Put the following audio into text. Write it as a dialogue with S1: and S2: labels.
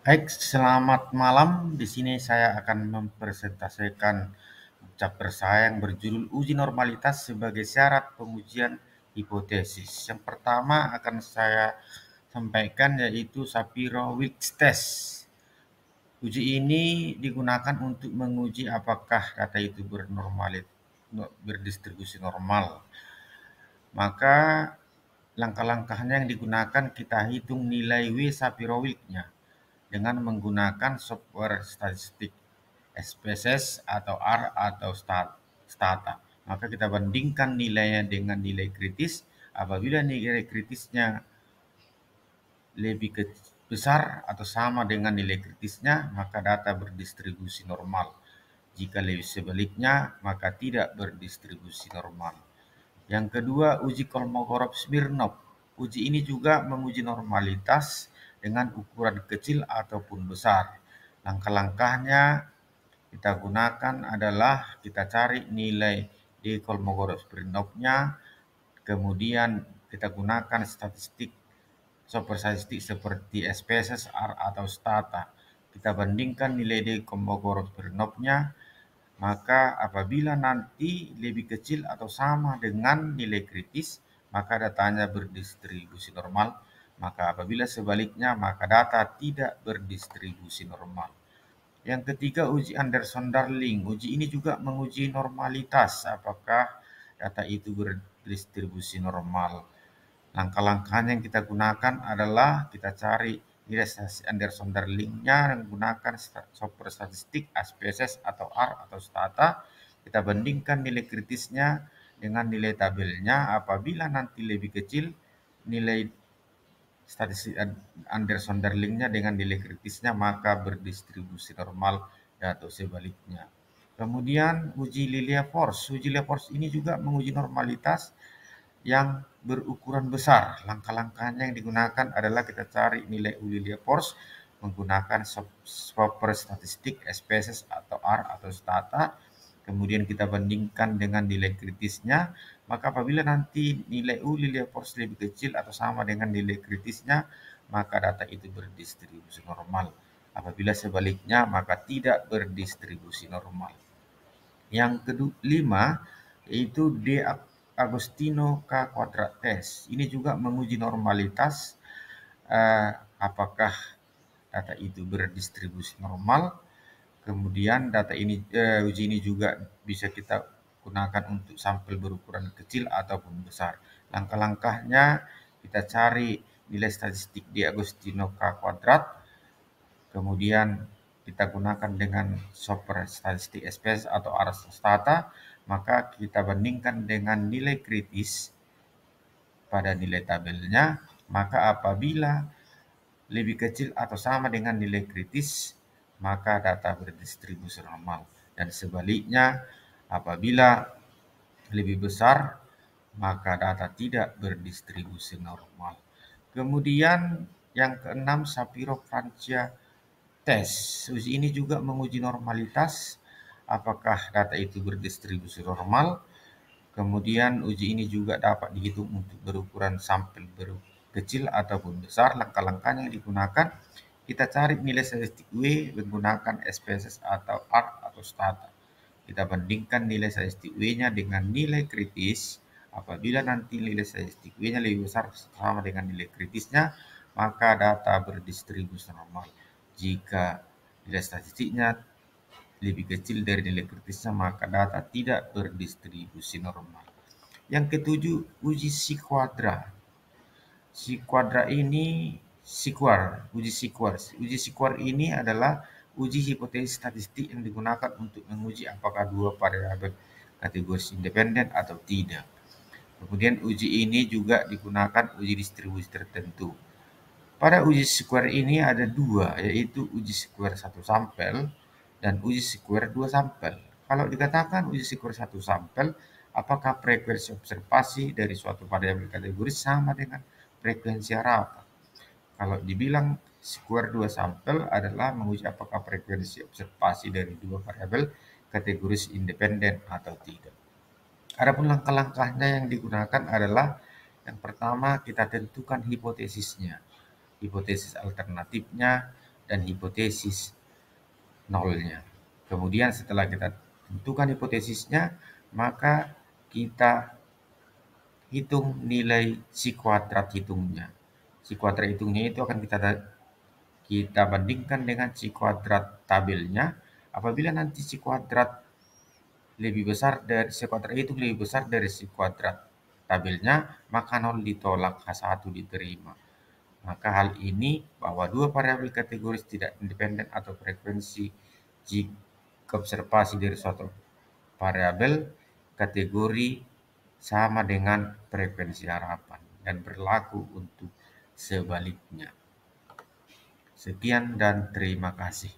S1: Baik, selamat malam. Di sini saya akan mempresentasikan chapter saya yang berjudul Uji Normalitas sebagai Syarat Pengujian Hipotesis. Yang pertama akan saya sampaikan yaitu Shapiro-Wilks Test. Uji ini digunakan untuk menguji apakah data itu berdistribusi normal. Maka langkah-langkahnya yang digunakan kita hitung nilai W Shapiro-Wilks-nya dengan menggunakan software statistik SPSS atau R atau Stata. Maka kita bandingkan nilainya dengan nilai kritis. Apabila nilai kritisnya lebih besar atau sama dengan nilai kritisnya, maka data berdistribusi normal. Jika lebih sebaliknya, maka tidak berdistribusi normal. Yang kedua, uji Kolmogorov-Smirnov. Uji ini juga menguji normalitas dengan ukuran kecil ataupun besar. Langkah-langkahnya kita gunakan adalah kita cari nilai di Kolmogorov-Smirnovnya, kemudian kita gunakan software statistik seperti SPSS, R atau Stata. Kita bandingkan nilai di Kolmogorov-Smirnovnya, maka apabila nanti lebih kecil atau sama dengan nilai kritis, maka datanya berdistribusi normal. Maka apabila sebaliknya, maka data tidak berdistribusi normal. Yang ketiga, uji Anderson-Darling. Uji ini juga menguji normalitas, apakah data itu berdistribusi normal. Langkah-langkahnya yang kita gunakan adalah kita cari nilai Anderson-Darling-nya menggunakan software statistik SPSS atau R atau Stata. Kita bandingkan nilai kritisnya dengan nilai tabelnya. Apabila nanti lebih kecil nilai statistik Anderson-Darling-nya dengan nilai kritisnya, maka berdistribusi normal atau sebaliknya. Kemudian uji Lilia-Force. Uji Lilia-Force ini juga menguji normalitas yang berukuran besar. Langkah-langkahnya yang digunakan adalah kita cari nilai Lilia-Force menggunakan software statistik SPSS atau R atau Stata. Kemudian kita bandingkan dengan nilai kritisnya. Maka apabila nanti nilai Lilia-Force lebih kecil atau sama dengan nilai kritisnya, maka data itu berdistribusi normal. Apabila sebaliknya, maka tidak berdistribusi normal. Yang kelima yaitu De Agostino K kuadrat test. Ini juga menguji normalitas eh, apakah data itu berdistribusi normal. Kemudian uji ini juga bisa kita gunakan untuk sampel berukuran kecil ataupun besar. Langkah-langkahnya kita cari nilai statistik De Agostino K kuadrat, kemudian kita gunakan dengan software statistik SPS atau Stata, maka kita bandingkan dengan nilai kritis pada nilai tabelnya, maka apabila lebih kecil atau sama dengan nilai kritis, maka data berdistribusi normal. Dan sebaliknya, apabila lebih besar, maka data tidak berdistribusi normal. Kemudian yang keenam, Shapiro-Francia Test. Uji ini juga menguji normalitas, apakah data itu berdistribusi normal. Kemudian uji ini juga dapat dihitung untuk berukuran sampel kecil ataupun besar. Langkah-langkahnya yang digunakan, kita cari nilai statistik W menggunakan SPSS atau R atau Stata. Kita bandingkan nilai statistik W-nya dengan nilai kritis. Apabila nanti nilai statistik W-nya lebih besar sama dengan nilai kritisnya, maka data berdistribusi normal. Jika nilai statistiknya lebih kecil dari nilai kritisnya, maka data tidak berdistribusi normal. Yang ketujuh, uji Squadra. Squadra ini uji Square. Uji Square ini adalah uji hipotesis statistik yang digunakan untuk menguji apakah dua variabel kategori independen atau tidak. Kemudian uji ini juga digunakan uji distribusi tertentu. Pada uji square ini ada dua, yaitu uji square satu sampel dan uji square dua sampel. Kalau dikatakan uji square satu sampel, apakah frekuensi observasi dari suatu variabel kategori sama dengan frekuensi rata? Kalau dibilang square dua sampel adalah menguji apakah frekuensi observasi dari dua variabel kategoris independen atau tidak. Adapun langkah-langkahnya yang digunakan adalah yang pertama kita tentukan hipotesisnya, hipotesis alternatifnya, dan hipotesis nolnya. Kemudian setelah kita tentukan hipotesisnya, maka kita hitung nilai si kuadrat hitungnya. Si kuadrat hitungnya itu akan kita bandingkan dengan si kuadrat tabelnya. Apabila nanti si kuadrat si kuadrat hitung lebih besar dari si kuadrat tabelnya, maka 0 ditolak, H1 diterima. Maka hal ini bahwa dua variabel kategoris tidak independen atau frekuensi jika observasi dari suatu variabel kategori sama dengan frekuensi harapan dan berlaku untuk sebaliknya. Sekian dan terima kasih.